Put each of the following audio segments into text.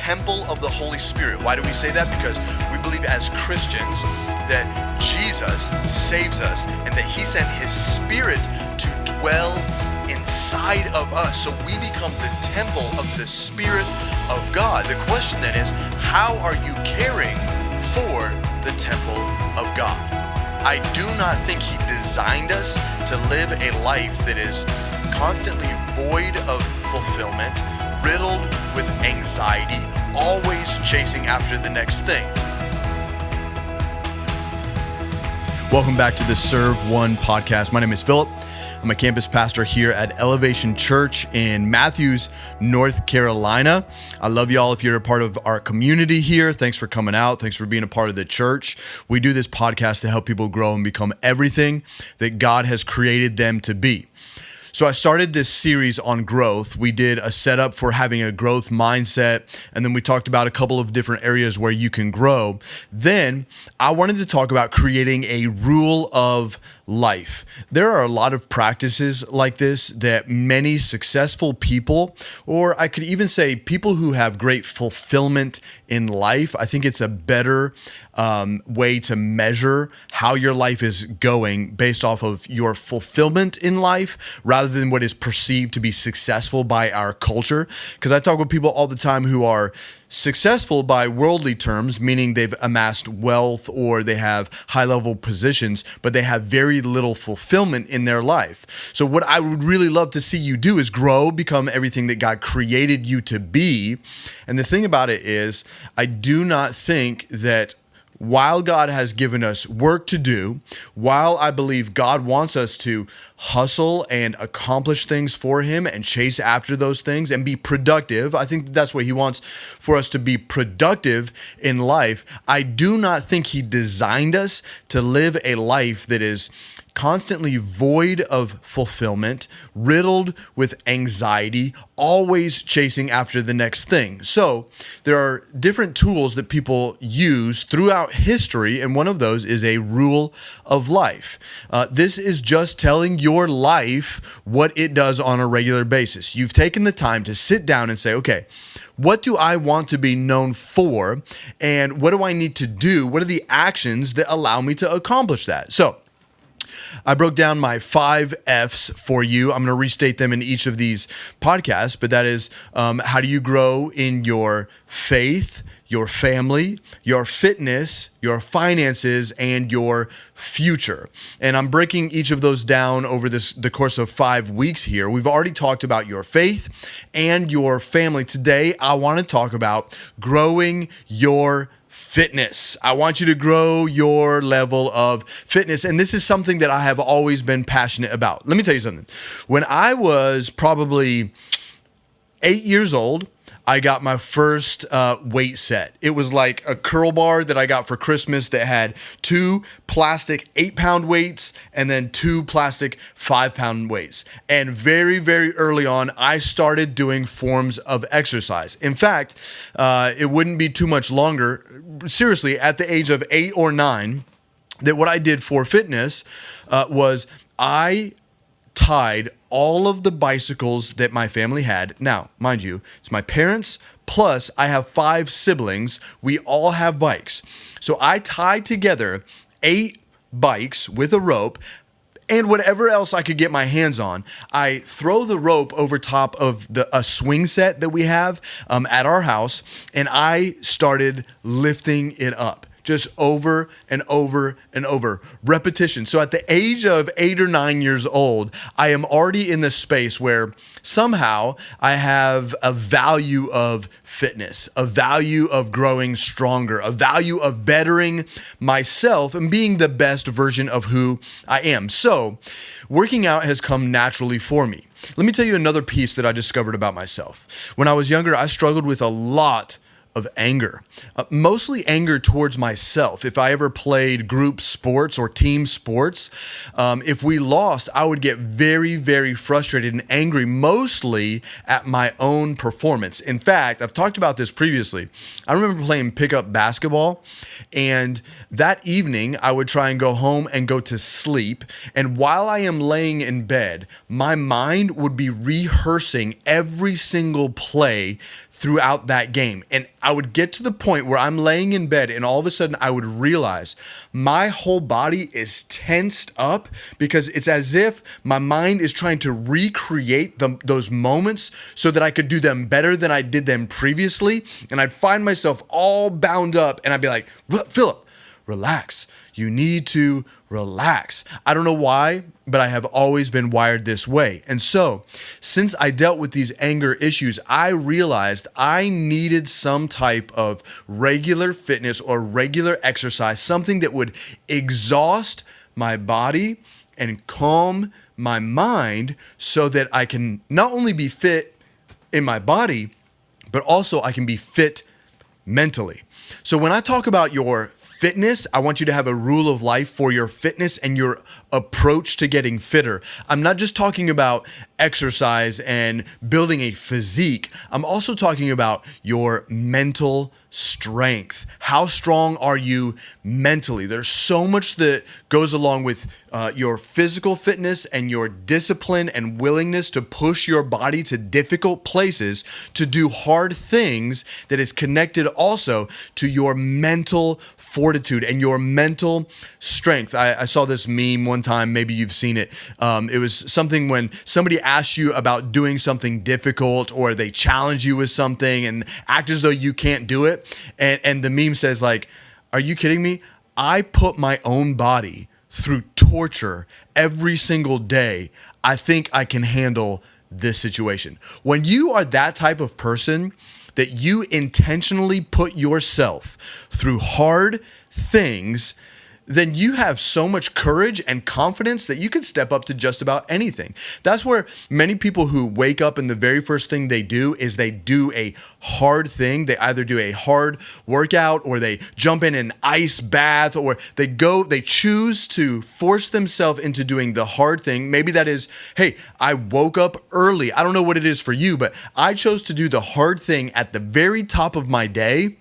temple of the Holy Spirit. Why do we say that? Because we believe as Christians that Jesus saves us and that he sent his Spirit to dwell inside of us. So we become the temple of the Spirit of God. The question then is, how are you caring for the temple of God? I do not think he designed us to live a life that is constantly void of fulfillment, riddled with anxiety, always chasing after the next thing. Welcome back to the Serve One podcast. My name is Philip. I'm a campus pastor here at Elevation Church in Matthews, North Carolina. I love y'all if you're a part of our community here. Thanks for coming out. Thanks for being a part of the church. We do this podcast to help people grow and become everything that God has created them to be. So I started this series on growth. We did a setup for having a growth mindset, and then we talked about a couple of different areas where you can grow. Then I wanted to talk about creating a rule of life. There are a lot of practices like this that many successful people, or I could even say people who have great fulfillment in life, I think it's a better way to measure how your life is going based off of your fulfillment in life rather than what is perceived to be successful by our culture. Because I talk with people all the time who are successful by worldly terms, meaning they've amassed wealth or they have high-level positions, but they have very little fulfillment in their life. So what I would really love to see you do is grow, become everything that God created you to be. And the thing about it is, I do not think that while God has given us work to do, while I believe God wants us to hustle and accomplish things for him and chase after those things and be productive, I think that's what he wants for us to be productive in life. I do not think he designed us to live a life that is constantly void of fulfillment, riddled with anxiety, always chasing after the next thing. So there are different tools that people use throughout history, and one of those is a rule of life. This is just telling your life what it does on a regular basis. You've taken the time to sit down and say, okay, what do I want to be known for, and what do I need to do? What are the actions that allow me to accomplish that? So I broke down my 5 F's for you. I'm going to restate them in each of these podcasts, but that is how do you grow in your faith, your family, your fitness, your finances, and your future. And I'm breaking each of those down over the course of 5 weeks here. We've already talked about your faith and your family. Today, I want to talk about growing your fitness. I want you to grow your level of fitness. And this is something that I have always been passionate about. Let me tell you something. When I was probably 8 years old, I got my first weight set. It was like a curl bar that I got for Christmas that had 2 plastic 8-pound weights and then 2 plastic 5-pound weights. And very, very early on, I started doing forms of exercise. In fact, it wouldn't be too much longer, seriously, at the age of 8 or 9, that what I did for fitness was I tied all of the bicycles that my family had. Now, mind you, it's my parents, plus I have 5 siblings. We all have bikes. So I tied together 8 bikes with a rope and whatever else I could get my hands on. I throw the rope over top of a swing set that we have at our house, and I started lifting it up. Just over and over and over. Repetition. So at the age of 8 or 9 years old, I am already in this space where somehow I have a value of fitness, a value of growing stronger, a value of bettering myself and being the best version of who I am. So working out has come naturally for me. Let me tell you another piece that I discovered about myself. When I was younger, I struggled with a lot of anger, mostly anger towards myself. If I ever played group sports or team sports, if we lost, I would get very, very frustrated and angry, mostly at my own performance. In fact, I've talked about this previously. I remember playing pickup basketball, and that evening I would try and go home and go to sleep. And while I am laying in bed, my mind would be rehearsing every single play throughout that game. And I would get to the point where I'm laying in bed and all of a sudden I would realize my whole body is tensed up because it's as if my mind is trying to recreate those moments so that I could do them better than I did them previously. And I'd find myself all bound up and I'd be like, Philip, relax. You need to relax. I don't know why, but I have always been wired this way. And so, since I dealt with these anger issues, I realized I needed some type of regular fitness or regular exercise, something that would exhaust my body and calm my mind so that I can not only be fit in my body, but also I can be fit mentally. So when I talk about your fitness, I want you to have a rule of life for your fitness and your approach to getting fitter. I'm not just talking about exercise and building a physique. I'm also talking about your mental strength. How strong are you mentally? There's so much that goes along with your physical fitness and your discipline and willingness to push your body to difficult places to do hard things that is connected also to your mental fortitude and your mental strength. I saw this meme one time, maybe you've seen it. It was something when somebody asks you about doing something difficult or they challenge you with something and act as though you can't do it. And the meme says like, are you kidding me? I put my own body through torture every single day. I think I can handle this situation. When you are that type of person, that you intentionally put yourself through hard things, then you have so much courage and confidence that you can step up to just about anything. That's where many people who wake up and the very first thing they do is they do a hard thing. They either do a hard workout or they jump in an ice bath or they choose to force themselves into doing the hard thing. Maybe that is, hey, I woke up early. I don't know what it is for you, but I chose to do the hard thing at the very top of my day.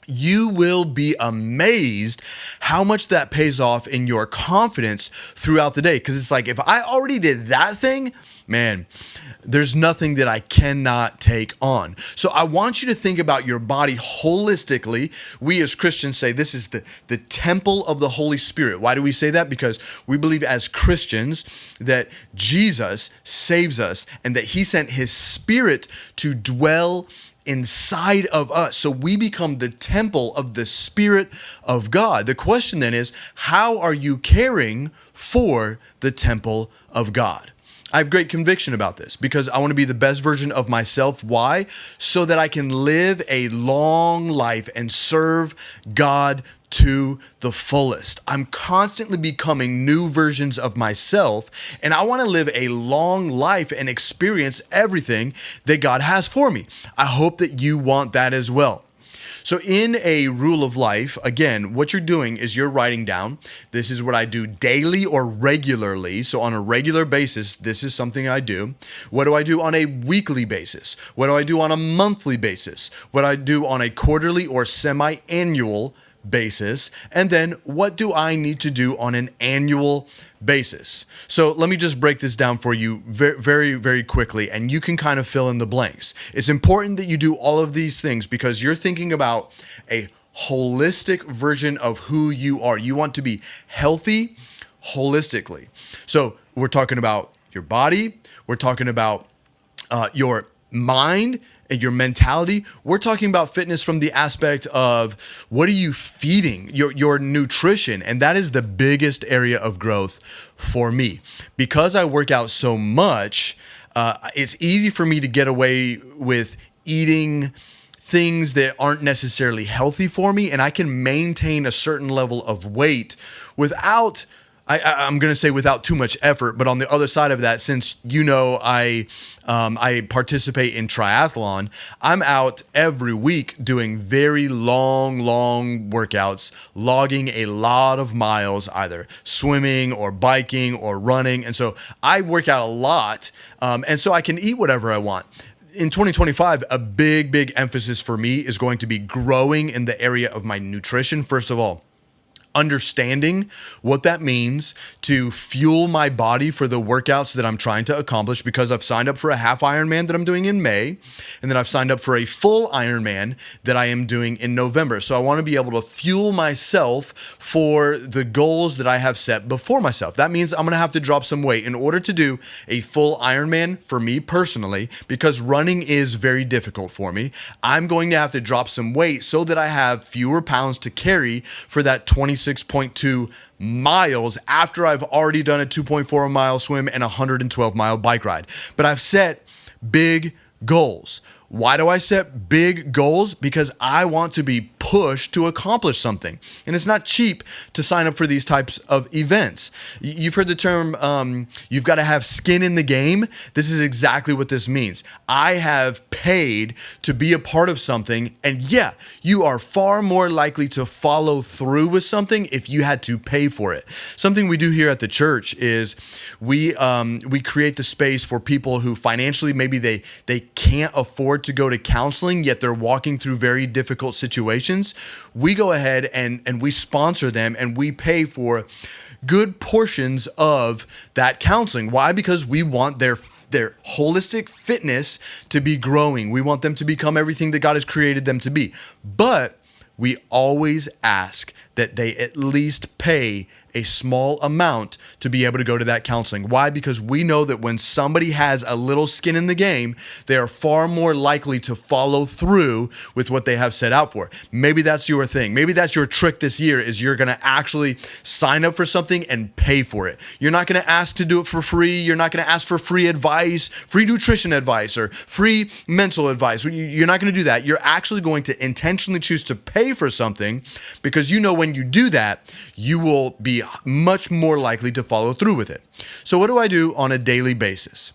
You will be amazed how much that pays off in your confidence throughout the day. Because it's like, if I already did that thing, man, there's nothing that I cannot take on. So I want you to think about your body holistically. We as Christians say this is the temple of the Holy Spirit. Why do we say that? Because we believe as Christians that Jesus saves us and that he sent his Spirit to dwell inside of us. So we become the temple of the Spirit of God. The question then is, how are you caring for the temple of God? I have great conviction about this because I want to be the best version of myself. Why? So that I can live a long life and serve God to the fullest. I'm constantly becoming new versions of myself, and I want to live a long life and experience everything that God has for me. I hope that you want that as well. So in a rule of life, again, what you're doing is you're writing down, this is what I do daily or regularly. So on a regular basis, this is something I do. What do I do on a weekly basis? What do I do on a monthly basis? What do I do on a quarterly or semi-annual basis? And then what do I need to do on an annual basis? So let me just break this down for you very, very, very quickly, and you can kind of fill in the blanks. It's important that you do all of these things because you're thinking about a holistic version of who you are. You want to be healthy holistically. So we're talking about your body, we're talking about your mind, and your mentality. We're talking about fitness from the aspect of what are you feeding, your nutrition. And that is the biggest area of growth for me. Because I work out so much, it's easy for me to get away with eating things that aren't necessarily healthy for me. And I can maintain a certain level of weight without I'm going to say without too much effort, but on the other side of that, since I participate in triathlon, I'm out every week doing very long workouts, logging a lot of miles, either swimming or biking or running. And so I work out a lot, and so I can eat whatever I want. In 2025, a big emphasis for me is going to be growing in the area of my nutrition. First of all, understanding what that means to fuel my body for the workouts that I'm trying to accomplish, because I've signed up for a half Ironman that I'm doing in May, and then I've signed up for a full Ironman that I am doing in November. So I want to be able to fuel myself for the goals that I have set before myself. That means I'm going to have to drop some weight in order to do a full Ironman for me personally, because running is very difficult for me. I'm going to have to drop some weight so that I have fewer pounds to carry for that 26.2 miles after I've already done a 2.4 mile swim and a 112 mile bike ride. But I've set big goals. Why do I set big goals? Because I want to be pushed to accomplish something. And it's not cheap to sign up for these types of events. You've heard the term, you've got to have skin in the game. This is exactly what this means. I have paid to be a part of something. And yeah, you are far more likely to follow through with something if you had to pay for it. Something we do here at the church is we create the space for people who financially, maybe they can't afford to go to counseling, yet they're walking through very difficult situations. We go ahead and we sponsor them, and we pay for good portions of that counseling. Why? Because we want their holistic fitness to be growing. We want them to become everything that God has created them to be. But we always ask that they at least pay a small amount to be able to go to that counseling. Why? Because we know that when somebody has a little skin in the game, they are far more likely to follow through with what they have set out for. Maybe that's your thing. Maybe that's your trick this year, is you're going to actually sign up for something and pay for it. You're not going to ask to do it for free. You're not going to ask for free advice, free nutrition advice, or free mental advice. You're not going to do that. You're actually going to intentionally choose to pay for something, because you know when you do that, you will be much more likely to follow through with it. So what do I do on a daily basis?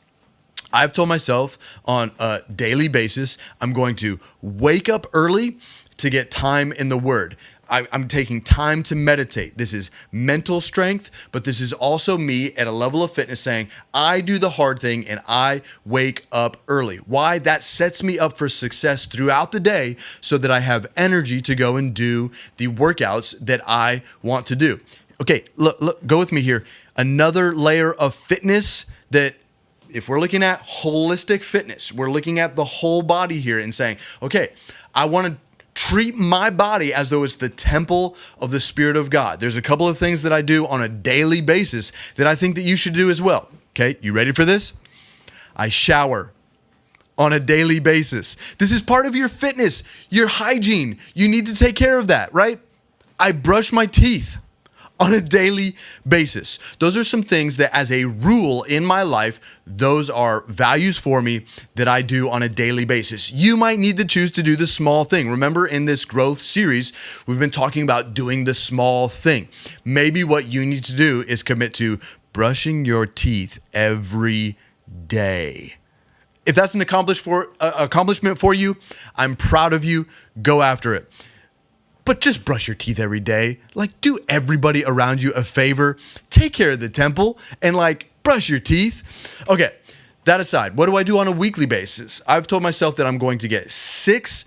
I've told myself on a daily basis, I'm going to wake up early to get time in the Word. I'm taking time to meditate. This is mental strength, but this is also me at a level of fitness saying, I do the hard thing and I wake up early. Why? That sets me up for success throughout the day so that I have energy to go and do the workouts that I want to do. Okay, look, go with me here. Another layer of fitness that, if we're looking at holistic fitness, we're looking at the whole body here and saying, okay, I want to treat my body as though it's the temple of the Spirit of God. There's a couple of things that I do on a daily basis that I think that you should do as well. Okay, you ready for this? I shower on a daily basis. This is part of your fitness, your hygiene. You need to take care of that, right? I brush my teeth on a daily basis. Those are some things that, as a rule in my life, those are values for me that I do on a daily basis. You might need to choose to do the small thing. Remember, in this growth series, we've been talking about doing the small thing. Maybe what you need to do is commit to brushing your teeth every day. If that's an accomplishment for you, I'm proud of you. Go after it. But just brush your teeth every day. Like, do everybody around you a favor. Take care of the temple and brush your teeth. Okay, that aside, what do I do on a weekly basis? I've told myself that I'm going to get 6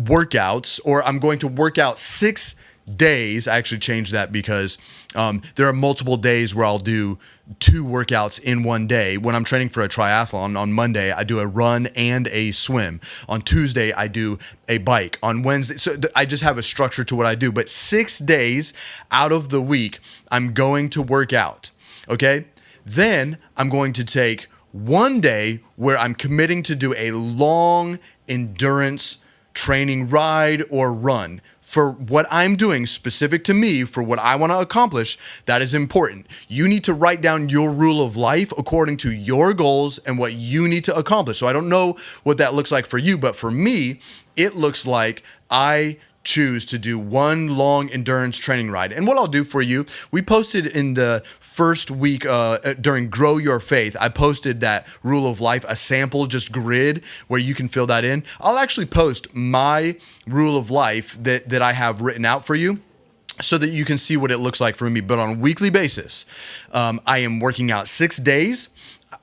workouts, or I'm going to work out 6 days. I actually changed that because there are multiple days where I'll do 2 workouts in one day. When I'm training for a triathlon, on Monday, I do a run and a swim. On Tuesday, I do a bike. On Wednesday, so I just have a structure to what I do. But 6 days out of the week, I'm going to work out, okay? Then I'm going to take one day where I'm committing to do a long endurance training ride or run. For what I'm doing specific to me, for what I want to accomplish, that is important. You need to write down your rule of life according to your goals and what you need to accomplish. So I don't know what that looks like for you, but for me, it looks like I choose to do one long endurance training ride. And what I'll do for you, we posted in the first week during Grow Your Faith, I posted that rule of life, a sample just grid where you can fill that in. I'll actually post my rule of life that I have written out for you, so that you can see what it looks like for me. But on a weekly basis, I am working out 6 days.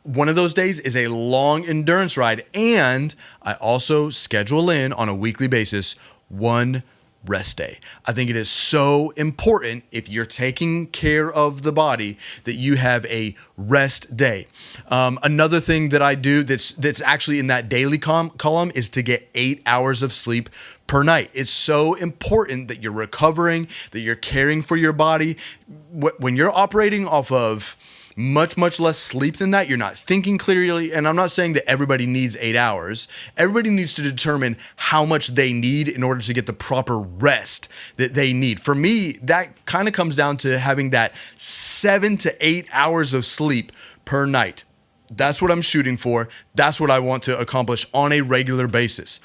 One of those days is a long endurance ride. And I also schedule in on a weekly basis 1 rest day. I think it is so important if you're taking care of the body that you have a rest day. Another thing that I do that's actually in that daily column is to get 8 hours of sleep per night. It's so important that you're recovering, that you're caring for your body. When you're operating off of much less sleep than that, you're not thinking clearly. And I'm not saying that everybody needs 8 hours. Everybody needs to determine how much they need in order to get the proper rest that they need. For me, that kind of comes down to having that 7 to 8 hours of sleep per night. That's what I'm shooting for. That's what I want to accomplish on a regular basis.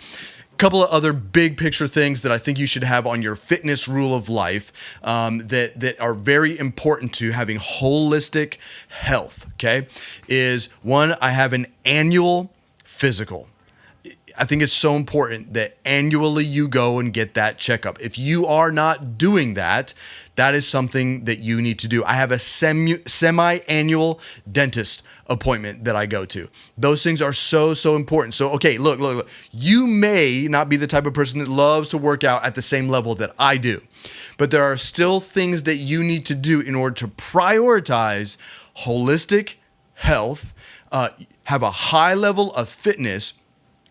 Couple of other big picture things that I think you should have on your fitness rule of life that are very important to having holistic health, okay, is one, I have an annual physical. I think it's so important that annually you go and get that checkup. If you are not doing that, that is something that you need to do. I have a semi-annual dentist appointment that I go to. Those things are so important. So, okay, look. You may not be the type of person that loves to work out at the same level that I do, but there are still things that you need to do in order to prioritize holistic health, have a high level of fitness,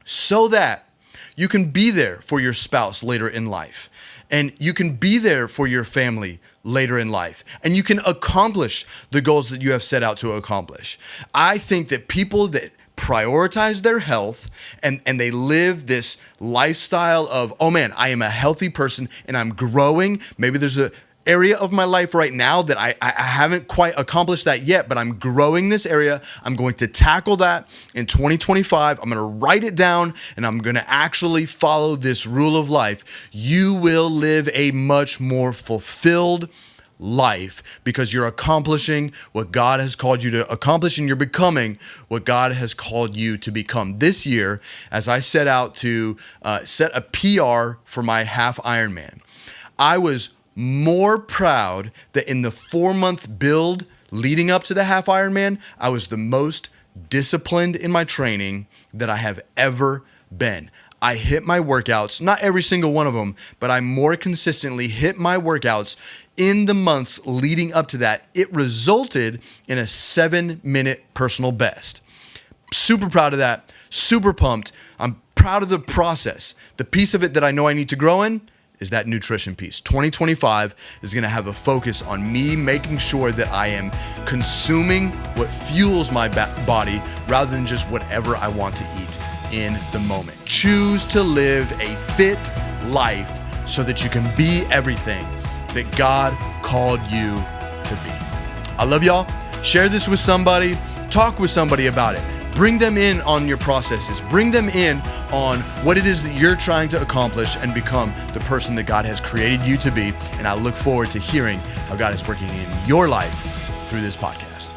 so that you can be there for your spouse later in life, and you can be there for your family later in life, and you can accomplish the goals that you have set out to accomplish. I think that people that prioritize their health and they live this lifestyle of, oh man, I am a healthy person and I'm growing. Maybe there's a area of my life right now that I haven't quite accomplished that yet, but I'm growing this area. I'm going to tackle that in 2025. I'm going to write it down and I'm going to actually follow this rule of life. You will live a much more fulfilled life because you're accomplishing what God has called you to accomplish, and you're becoming what God has called you to become. This year, as I set out to set a PR for my half Ironman, I was more proud that in the 4-month build leading up to the half Ironman, I was the most disciplined in my training that I have ever been. I hit my workouts, not every single one of them, but I more consistently hit my workouts in the months leading up to that. It resulted in a 7-minute personal best. Super proud of that. Super pumped. I'm proud of the process. The piece of it that I know I need to grow in is that nutrition piece. 2025 is going to have a focus on me making sure that I am consuming what fuels my body rather than just whatever I want to eat in the moment. Choose to live a fit life so that you can be everything that God called you to be. I love y'all. Share this with somebody. Talk with somebody about it. Bring them in on your processes. Bring them in on what it is that you're trying to accomplish and become the person that God has created you to be. And I look forward to hearing how God is working in your life through this podcast.